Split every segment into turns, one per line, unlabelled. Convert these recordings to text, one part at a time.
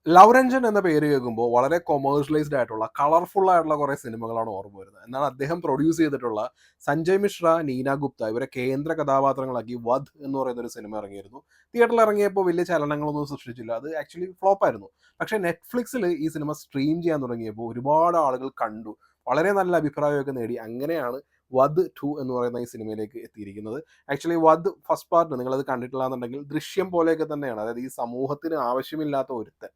ലവ്‌രഞ്ജൻ എന്ന പേര് കേൾക്കുമ്പോൾ വളരെ കൊമേഴ്ഷ്യലൈസ്ഡ് ആയിട്ടുള്ള കളർഫുൾ ആയിട്ടുള്ള കുറേ സിനിമകളാണ് ഓർമ്മ വരുന്നത്. എന്നാൽ അദ്ദേഹം പ്രൊഡ്യൂസ് ചെയ്തിട്ടുള്ള സഞ്ജയ് മിശ്ര, നീന ഗുപ്ത ഇവരെ കേന്ദ്ര കഥാപാത്രങ്ങളാക്കി വധ് എന്ന് പറയുന്ന ഒരു സിനിമ ഇറങ്ങിയിരുന്നു. തിയേറ്ററിൽ ഇറങ്ങിയപ്പോൾ വലിയ ചലനങ്ങളൊന്നും സൃഷ്ടിച്ചില്ല. അത് ആക്ച്വലി ഫ്ലോപ്പ് ആയിരുന്നു. പക്ഷേ നെറ്റ്ഫ്ലിക്സിൽ ഈ സിനിമ സ്ട്രീം ചെയ്യാൻ തുടങ്ങിയപ്പോൾ ഒരുപാട് ആളുകൾ കണ്ടു. വളരെ നല്ല അഭിപ്രായമൊക്കെ നേടി. അങ്ങനെയാണ് വധ് 2 എന്ന് പറയുന്ന ഈ സിനിമയിലേക്ക് എത്തിയിരിക്കുന്നത്. ആക്ച്വലി വധ് ഫസ്റ്റ് പാർട്ട് നിങ്ങളത് കണ്ടിട്ടില്ല എന്നുണ്ടെങ്കിൽ ദൃശ്യം പോലെയൊക്കെ തന്നെയാണ്. അതായത് ഈ സമൂഹത്തിന് ആവശ്യമില്ലാത്ത ഒരുത്തൻ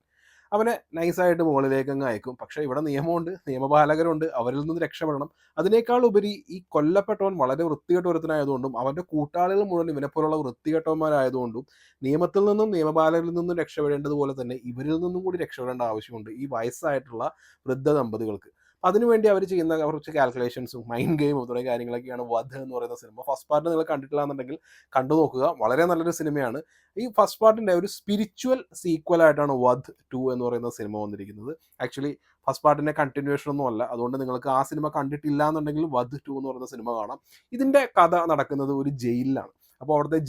അവനെ നൈസായിട്ട് മുകളിലേക്ക് അങ്ങ് അയക്കും. പക്ഷേ ഇവിടെ നിയമമുണ്ട്, നിയമപാലകരുണ്ട്, അവരിൽ നിന്ന് രക്ഷപ്പെടണം. അതിനേക്കാൾ ഉപരി ഈ കൊല്ലപ്പെട്ടവൻ വളരെ വൃത്തികെട്ട ഒരുത്തനായതുകൊണ്ടും അവൻ്റെ കൂട്ടാളികൾ മുഴുവൻ ഇവനെപ്പോലുള്ള വൃത്തികെട്ടവന്മാരായതുകൊണ്ടും നിയമത്തിൽ നിന്നും നിയമപാലകരിൽ നിന്നും രക്ഷപ്പെടേണ്ടതുപോലെ തന്നെ ഇവരിൽ നിന്നും കൂടി രക്ഷപ്പെടേണ്ട ആവശ്യമുണ്ട് ഈ വയസ്സായിട്ടുള്ള വൃദ്ധ ദമ്പതികൾക്ക്. അതിനുവേണ്ടി അവർ ചെയ്യുന്ന കുറച്ച് കാൽക്കുലേഷൻസും മൈൻഡ് ഗെയിമും തുടങ്ങിയ കാര്യങ്ങളൊക്കെയാണ് വധ് എന്ന് പറയുന്ന സിനിമ. ഫസ്റ്റ് പാർട്ട് നിങ്ങൾ കണ്ടിട്ടില്ല എന്നുണ്ടെങ്കിൽ കണ്ടു നോക്കുക. വളരെ നല്ലൊരു സിനിമയാണ്. ഈ ഫസ്റ്റ് പാർട്ടിൻ്റെ ഒരു സ്പിരിച്വൽ സീക്വൽ ആയിട്ടാണ് വധ് 2 എന്ന് പറയുന്ന സിനിമ വന്നിരിക്കുന്നത്. ആക്ച്വലി ഫസ്റ്റ് പാർട്ടിൻ്റെ കണ്ടിന്യൂവേഷൻ ഒന്നും അല്ല. അതുകൊണ്ട് നിങ്ങൾക്ക് ആ സിനിമ കണ്ടിട്ടില്ല എന്നുണ്ടെങ്കിൽ വധ് 2 എന്ന് പറയുന്ന സിനിമ കാണാം. ഇതിൻ്റെ കഥ നടക്കുന്നത് ഒരു ജയിലിലാണ്. അപ്പോൾ അവിടുത്തെ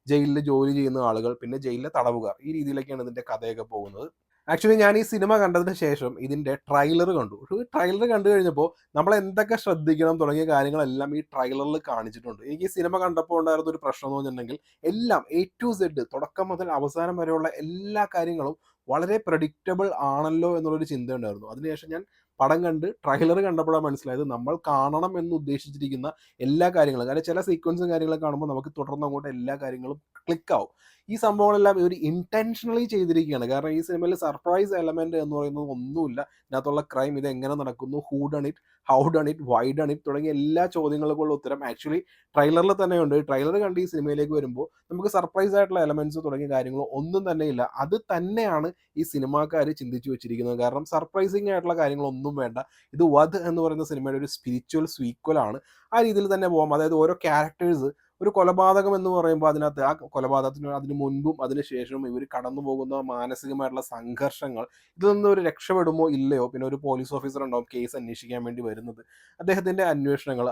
ജയിലിൽ ജോലി ചെയ്യുന്ന ആളുകൾ, പിന്നെ ജയിലിലെ തടവുകാർ, ഈ രീതിയിലൊക്കെയാണ് ഇതിൻ്റെ കഥയൊക്കെ പോകുന്നത്. ആക്ച്വലി ഞാൻ ഈ സിനിമ കണ്ടതിന് ശേഷം ഇതിൻ്റെ ട്രailer കണ്ടു. ട്രailer കണ്ടു കഴിഞ്ഞപ്പോൾ നമ്മൾ എന്തൊക്കെ ശ്രദ്ധിക്കണം തുടങ്ങിയ കാര്യങ്ങളെല്ലാം ഈ ട്രailerൽ കാണിച്ചിട്ടുണ്ട്. എനിക്ക് ഈ സിനിമ കണ്ടപ്പോൾ ഉണ്ടായിരുന്ന ഒരു പ്രശ്നം എന്ന് പറഞ്ഞിട്ടുണ്ടെങ്കിൽ എല്ലാം എ ടു സെഡ് തുടക്കം മുതൽ അവസാനം വരെയുള്ള എല്ലാ കാര്യങ്ങളും വളരെ പ്രഡിക്റ്റബിൾ ആണല്ലോ എന്നുള്ളൊരു ചിന്ത ഉണ്ടായിരുന്നു. അതിനുശേഷം ഞാൻ പടം കണ്ട് ട്രailer കണ്ടപ്പോഴാണ് മനസ്സിലായത് നമ്മൾ കാണണം എന്ന് ഉദ്ദേശിച്ചിരിക്കുന്ന എല്ലാ കാര്യങ്ങളും, കാരണം ചില സീക്വൻസും കാര്യങ്ങളൊക്കെ കാണുമ്പോൾ നമുക്ക് തുടർന്ന് അങ്ങോട്ട് എല്ലാ കാര്യങ്ങളും ക്ലിക്കാവും. ഈ സംഭവങ്ങളെല്ലാം ഒരു ഇന്റൻഷനലി ചെയ്തിരിക്കുകയാണ്. കാരണം ഈ സിനിമയിൽ സർപ്രൈസ് എലമെന്റ് എന്ന് പറയുന്നത് ഒന്നുമില്ല. ഇതിനകത്തുള്ള ക്രൈം ഇത് എങ്ങനെ നടക്കുന്നു, who done it, how done it, why done it തുടങ്ങിയ എല്ലാ ചോദ്യങ്ങൾക്കുള്ള ഉത്തരം ആക്ച്വലി ട്രailerൽ തന്നെയുണ്ട്. ട്രailer കണ്ട് ഈ സിനിമയിലേക്ക് വരുമ്പോൾ നമുക്ക് സർപ്രൈസ് ആയിട്ടുള്ള എലമെന്റ്സ് തുടങ്ങിയ കാര്യങ്ങളോ ഒന്നും തന്നെ ഇല്ല. അത് തന്നെയാണ് ഈ സിനിമാക്കാർ ചിന്തിച്ചു വെച്ചിരിക്കുന്നത്. കാരണം സർപ്രൈസിങ് ആയിട്ടുള്ള കാര്യങ്ങളൊന്നും വേണ്ട. ഇത് വധ് എന്ന് പറയുന്ന സിനിമയുടെ ഒരു സ്പിരിച്വൽ സീക്വൽ ആണ്. ആ രീതിയിൽ തന്നെ പോകാം. അതായത് ഓരോ ക്യാരക്ടേഴ്സ്, ഒരു കൊലപാതകം എന്ന് പറയുമ്പോൾ അതിനകത്ത് ആ കൊലപാതകത്തിന് അതിന് മുൻപും അതിന് ശേഷവും ഇവർ കടന്നു പോകുന്ന മാനസികമായിട്ടുള്ള സംഘർഷങ്ങൾ, ഇതിൽ നിന്ന് ഒരു രക്ഷപ്പെടുമോ ഇല്ലയോ, പിന്നെ ഒരു പോലീസ് ഓഫീസർ ഉണ്ടാവും കേസ് അന്വേഷിക്കാൻ വേണ്ടി വരുന്നത്, അദ്ദേഹത്തിൻ്റെ അന്വേഷണങ്ങൾ,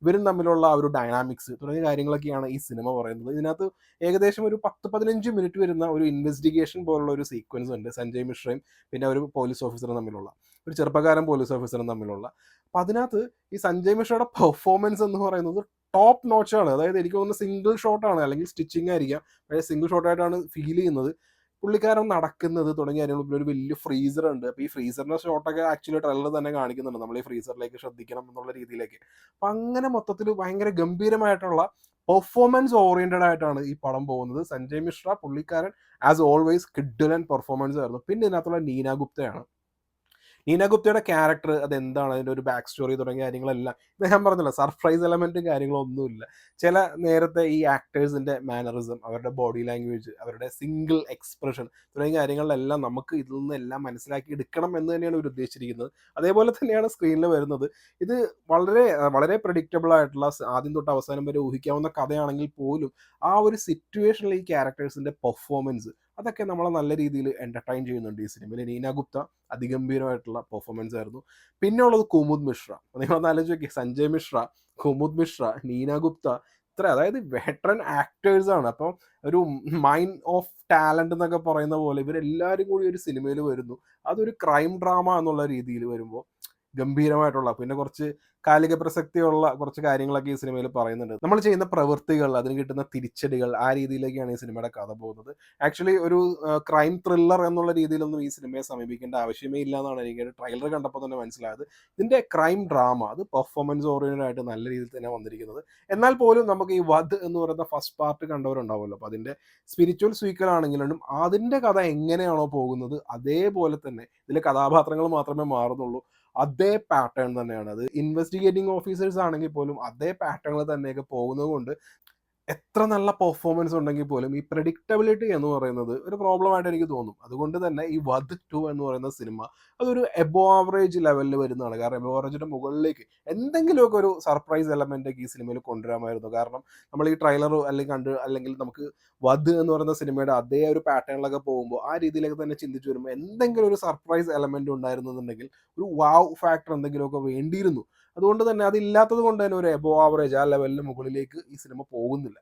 ഇവരും തമ്മിലുള്ള ആ ഒരു ഡൈനാമിക്സ് തുടങ്ങിയ കാര്യങ്ങളൊക്കെയാണ് ഈ സിനിമ പറയുന്നത്. ഇതിനകത്ത് ഏകദേശം ഒരു 10-15 മിനിറ്റ് വരുന്ന ഒരു ഇൻവെസ്റ്റിഗേഷൻ പോലുള്ള ഒരു സീക്വൻസ് ഉണ്ട് സഞ്ജയ് മിശ്രയും പിന്നെ ഒരു പോലീസ് ഓഫീസറും തമ്മിലുള്ള, ഒരു ചെറുപ്പക്കാരൻ പോലീസ് ഓഫീസറും തമ്മിലുള്ള. അപ്പം അതിനകത്ത് ഈ സഞ്ജയ് മിശ്രയുടെ പെർഫോമൻസ് എന്ന് പറയുന്നത് ടോപ്പ് നോച്ചാണ്. അതായത് എനിക്ക് തോന്നുന്നു സിംഗിൾ ഷോട്ടാണ്, അല്ലെങ്കിൽ സ്റ്റിച്ചിങ് ആയിരിക്കാം, പക്ഷേ സിംഗിൾ ഷോട്ടായിട്ടാണ് ഫീൽ ചെയ്യുന്നത്. പുള്ളിക്കാരൻ നടക്കുന്നത് തുടങ്ങിയ കാര്യങ്ങൾ, പിന്നെ ഒരു വലിയ ഫ്രീസർ ഉണ്ട്. അപ്പോൾ ഈ ഫ്രീസറിൻ്റെ ഷോട്ടൊക്കെ ആക്ച്വലി ട്രെയിലർ തന്നെ കാണിക്കുന്നുണ്ട്, നമ്മൾ ഈ ഫ്രീസറിലേക്ക് ശ്രദ്ധിക്കണം എന്നുള്ള രീതിയിലേക്ക്. അപ്പം അങ്ങനെ മൊത്തത്തിൽ ഭയങ്കര ഗംഭീരമായിട്ടുള്ള പെർഫോമൻസ് ഓറിയൻറ്റഡ് ആയിട്ടാണ് ഈ പടം പോകുന്നത്. സഞ്ജയ് മിശ്ര പുള്ളിക്കാരൻ ആസ് ഓൾവേസ് കിഡിലൻ പെർഫോമൻസ് ആയിരുന്നു. പിന്നെ ഇതിനകത്തുള്ള നീന ഗുപ്തയാണ്. നീന ഗുപ്തയുടെ ക്യാരക്ടർ അതെന്താണ്, അതിൻ്റെ ഒരു ബാക്ക് സ്റ്റോറി തുടങ്ങിയ കാര്യങ്ങളെല്ലാം ഇത് ഞാൻ പറഞ്ഞില്ല, സർപ്രൈസ് എലമെൻറ്റും കാര്യങ്ങളും ഒന്നുമില്ല. ചില നേരത്തെ ഈ ആക്ടേഴ്സിൻ്റെ മാനറിസം, അവരുടെ ബോഡി ലാംഗ്വേജ്, അവരുടെ സിംഗിൾ എക്സ്പ്രഷൻ തുടങ്ങിയ കാര്യങ്ങളിലെല്ലാം നമുക്ക് ഇതിൽ നിന്ന് എല്ലാം മനസ്സിലാക്കി എടുക്കണം എന്ന് തന്നെയാണ് ഇവർ ഉദ്ദേശിച്ചിരിക്കുന്നത്. അതേപോലെ തന്നെയാണ് സ്ക്രീനിൽ വരുന്നത്. ഇത് വളരെ വളരെ പ്രഡിക്റ്റബിൾ ആയിട്ടുള്ള ആദ്യം തൊട്ട് അവസാനം വരെ ഊഹിക്കാവുന്ന കഥയാണെങ്കിൽ പോലും ആ ഒരു സിറ്റുവേഷനിൽ ഈ ക്യാരക്ടേഴ്സിൻ്റെ പെർഫോമൻസ് അതൊക്കെ നമ്മളെ നല്ല രീതിയിൽ എൻ്റർടൈൻ ചെയ്യുന്നുണ്ട് ഈ സിനിമയിൽ. നീന ഗുപ്ത അതിഗംഭീരമായിട്ടുള്ള പെർഫോമൻസ് ആയിരുന്നു. പിന്നെ ഉള്ളത് കുമുദ് മിശ്ര. നിങ്ങളൊന്ന് ആലോചിച്ച് നോക്കിയേ, സഞ്ജയ് മിശ്ര, കുമുദ് മിശ്ര, നീന ഗുപ്ത, ഇത്ര അതായത് വെറ്ററൻ ആക്ടേഴ്സാണ്. അപ്പം ഒരു മൈൻഡ് ഓഫ് ടാലൻ്റ് എന്നൊക്കെ പറയുന്ന പോലെ ഇവരെല്ലാവരും കൂടി ഒരു സിനിമയിൽ വരുന്നു. അതൊരു ക്രൈം ഡ്രാമ എന്നുള്ള രീതിയിൽ വരുമ്പോൾ ഗംഭീരമായിട്ടുള്ള, പിന്നെ കുറച്ച് കാലിക പ്രസക്തിയുള്ള കുറച്ച് കാര്യങ്ങളൊക്കെ ഈ സിനിമയിൽ പറയുന്നുണ്ട്. നമ്മൾ ചെയ്യുന്ന പ്രവൃത്തികൾ, അതിന് കിട്ടുന്ന തിരിച്ചടികൾ, ആ രീതിയിലേക്കാണ് ഈ സിനിമയുടെ കഥ പോകുന്നത്. ആക്ച്വലി ഒരു ക്രൈം ത്രില്ലർ എന്നുള്ള രീതിയിലൊന്നും ഈ സിനിമയെ സമീപിക്കേണ്ട ആവശ്യമേ ഇല്ല എന്നാണ് എനിക്ക് ട്രailer കണ്ടപ്പോൾ തന്നെ മനസ്സിലായത്. ഇതിൻ്റെ ക്രൈം ഡ്രാമ അത് പെർഫോമൻസ് ഓറിയൻറ്റഡ് ആയിട്ട് നല്ല രീതിയിൽ തന്നെ വന്നിരിക്കുന്നത്. എന്നാൽ പോലും നമുക്ക് ഈ വധ് എന്ന് പറയുന്ന ഫസ്റ്റ് പാർട്ട് കണ്ടവരുണ്ടാവുമല്ലോ, അപ്പോൾ അതിൻ്റെ സ്പിരിച്വൽ സീക്വൽ ആണെങ്കിലും അതിൻ്റെ കഥ എങ്ങനെയാണോ പോകുന്നത് അതേപോലെ തന്നെ ഇതിലെ കഥാപാത്രങ്ങൾ മാത്രമേ മാറുന്നുള്ളൂ. അതേ പാറ്റേൺ തന്നെയാണ്. അത് ഇൻവെസ്റ്റിഗേറ്റിംഗ് ഓഫീസേഴ്സ് ആണെങ്കിൽ പോലും അതേ പാറ്റേണിൽ തന്നെയൊക്കെ പോകുന്നത് കൊണ്ട് എത്ര നല്ല പെർഫോമൻസ് ഉണ്ടെങ്കിൽ പോലും ഈ പ്രെഡിക്റ്റബിലിറ്റി എന്ന് പറയുന്നത് ഒരു പ്രോബ്ലമായിട്ട് എനിക്ക് തോന്നും. അതുകൊണ്ട് തന്നെ ഈ വധ് 2 എന്ന് പറയുന്ന സിനിമ അതൊരു എബോ ആവറേജ് ലെവലിൽ വരുന്നതാണ്. കാരണം എബോ ആവറേജിൻ്റെ മുകളിലേക്ക് എന്തെങ്കിലുമൊക്കെ ഒരു സർപ്രൈസ് എലമെൻ്റൊക്കെ ഈ സിനിമയിൽ കൊണ്ടുവരാമായിരുന്നു. കാരണം നമ്മൾ ഈ ട്രailer അല്ലെങ്കിൽ നമുക്ക് വധ് എന്ന് പറയുന്ന സിനിമയുടെ അതേ ഒരു പാറ്റേണിലൊക്കെ പോകുമ്പോൾ ആ രീതിയിലൊക്കെ തന്നെ ചിന്തിച്ച് വരുമ്പോൾ എന്തെങ്കിലും ഒരു സർപ്രൈസ് എലമെൻ്റ് ഉണ്ടായിരുന്നെന്നുണ്ടെങ്കിൽ ഒരു വാവ് ഫാക്ടർ എന്തെങ്കിലുമൊക്കെ വേണ്ടിയിരുന്നു. അതുകൊണ്ട് തന്നെ അതില്ലാത്തത് കൊണ്ട് തന്നെ ഒരു എബോ ആവറേജ് ആ ലെവലിന് മുകളിലേക്ക് ഈ സിനിമ പോകുന്നില്ല.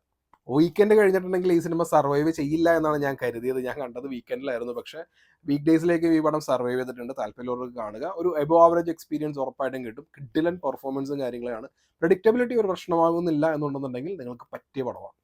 വീക്കെൻഡ് കഴിഞ്ഞിട്ടുണ്ടെങ്കിൽ ഈ സിനിമ സർവൈവ് ചെയ്യില്ല എന്നാണ് ഞാൻ കരുതിയത്. ഞാൻ കണ്ടത് വീക്കെൻഡിലായിരുന്നു. പക്ഷേ വീക്ക് ഡേയ്സിലേക്ക് ഈ പടം സർവൈവ് ചെയ്തിട്ടുണ്ട്. താല്പര്യമുള്ളവർക്ക് കാണുക. ഒരു എബോവ് ആവറേജ് എക്സ്പീരിയൻസ് ഉറപ്പായിട്ടും കിട്ടും. കിഡിലൻ പെർഫോമൻസും കാര്യങ്ങളാണ്. പ്രെഡിക്റ്റബിലിറ്റി ഒരു പ്രശ്നമാകുന്നില്ല എന്നുണ്ടെന്നുണ്ടെങ്കിൽ നിങ്ങൾക്ക് പറ്റിയ പടമാണ്.